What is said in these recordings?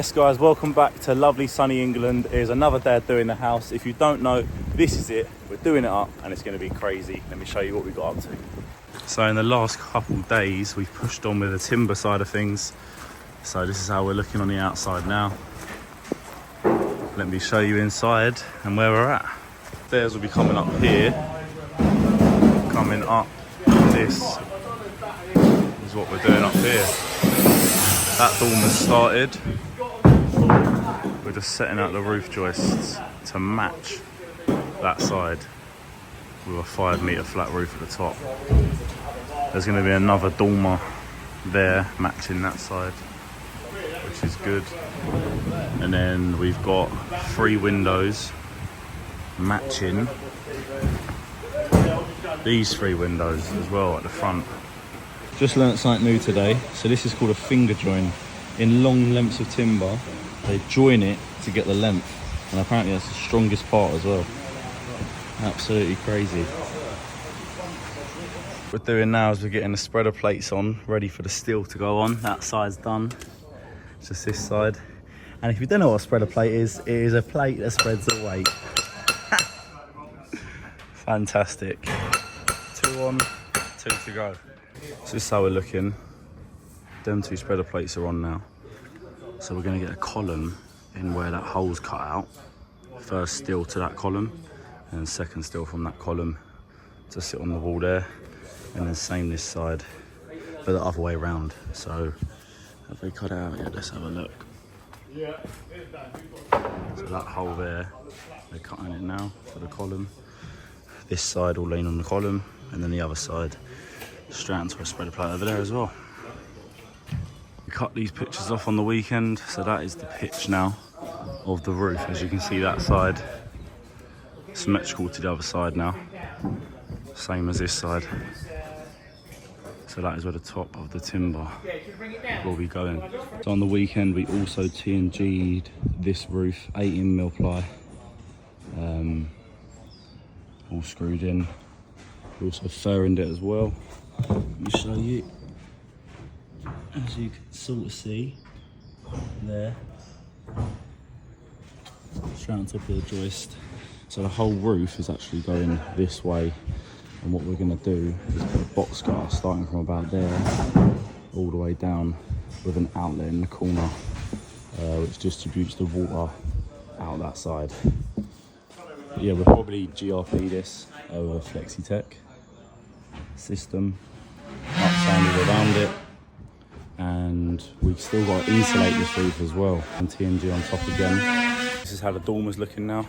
Yes guys, welcome back to lovely sunny England. It is another day of doing the house. If you don't know, this is it. We're doing it up and it's going to be crazy. Let me show you what we got up to. So in the last couple of days, we've pushed on with the timber side of things. So this is how we're looking on the outside now. Let me show you inside and where we're at. Stairs will be coming up here. Coming up, this is what we're doing up here. That dormer's started. We're just setting out the roof joists to match that side with a 5 metre flat roof at the top. There's going to be another dormer there matching that side, which is good. And then we've got 3 windows matching these 3 windows as well at the front. Just learnt something new today. So this is called a finger join. In long lengths of timber, they join it to get the length, and apparently that's the strongest part as well. Absolutely crazy. What we're doing now is we're getting the spreader plates on, ready for the steel to go on. That side's done. It's just this side. And if you don't know what a spreader plate is, it is a plate that spreads the weight. Fantastic. 2 on, 2 to go. So this is how we're looking. Them 2 spreader plates are on now. So we're going to get a column in where that hole's cut out. First steel to that column, and then second steel from that column to sit on the wall there. And then same this side, but the other way around. So have they cut it out yet? Let's have a look. So that hole there, they're cutting it now for the column. This side will lean on the column, and then the other side straight onto a spreader plate over there as well. We cut these pictures off on the weekend, so that is the pitch now of the roof. As you can see, that side symmetrical to the other side now, same as this side. So that is where the top of the timber will be going. So on the weekend we also T&G'd this roof, 18mm ply, all screwed in. We also furrined it as well. Let me show you. As you can sort of see there, straight on top of the joist. So the whole roof is actually going this way, and what we're going to do is put a box gutter starting from about there all the way down with an outlet in the corner, which distributes the water out that side. But yeah, we'll probably GRP this over Flexitech system, upsanded around it. And we've still got to insulate this roof as well, and T&G on top again. This is how the dormer's looking now.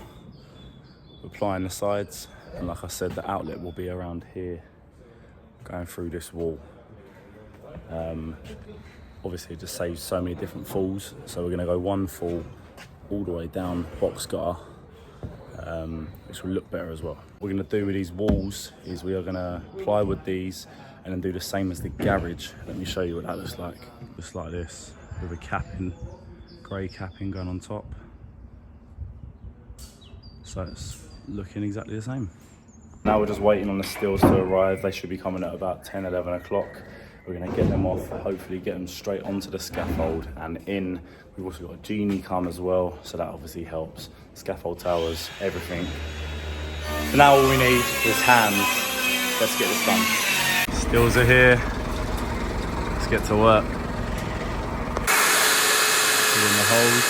We're applying the sides, and like I said, the outlet will be around here, going through this wall. Obviously it just saves so many different falls, so we're going to go 1 fall all the way down box gutter, which will look better as well. What we're going to do with these walls is we are going to plywood these and then do the same as the garage. Let me show you what that looks like. Just like this, with a capping, grey capping going on top. So it's looking exactly the same. Now we're just waiting on the steels to arrive. They should be coming at about 10, 11 o'clock. We're gonna get them off, hopefully get them straight onto the scaffold and in. We've also got a genie come as well, so that obviously helps. Scaffold towers, everything. So now all we need is hands. Let's get this done. Steels are here. Let's get to work. Put in the holes.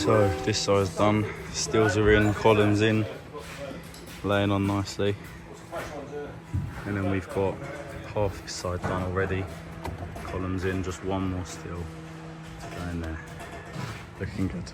So this side's done, steels are in, columns in, laying on nicely. And then we've got half this side done already, columns in, just one more steel to go in there. Looking good.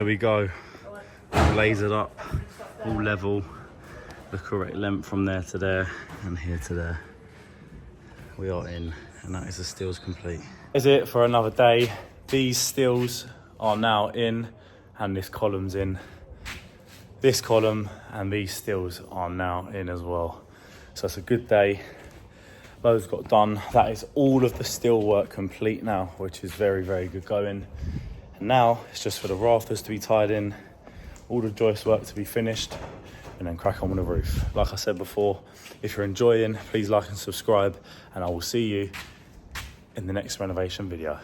There we go, lasered up, all level, the correct length from there to there and here to there. We are in, and that is the steels complete. That's it for another day. These steels are now in, and this column's in. This column and these steels are now in as well. So it's a good day. Those got done. That is all of the steel work complete now, which is very, very good going. And now it's just for the rafters to be tied in, all the joist work to be finished, and then crack on with the roof. Like I said before, if you're enjoying, please like and subscribe, and I will see you in the next renovation video.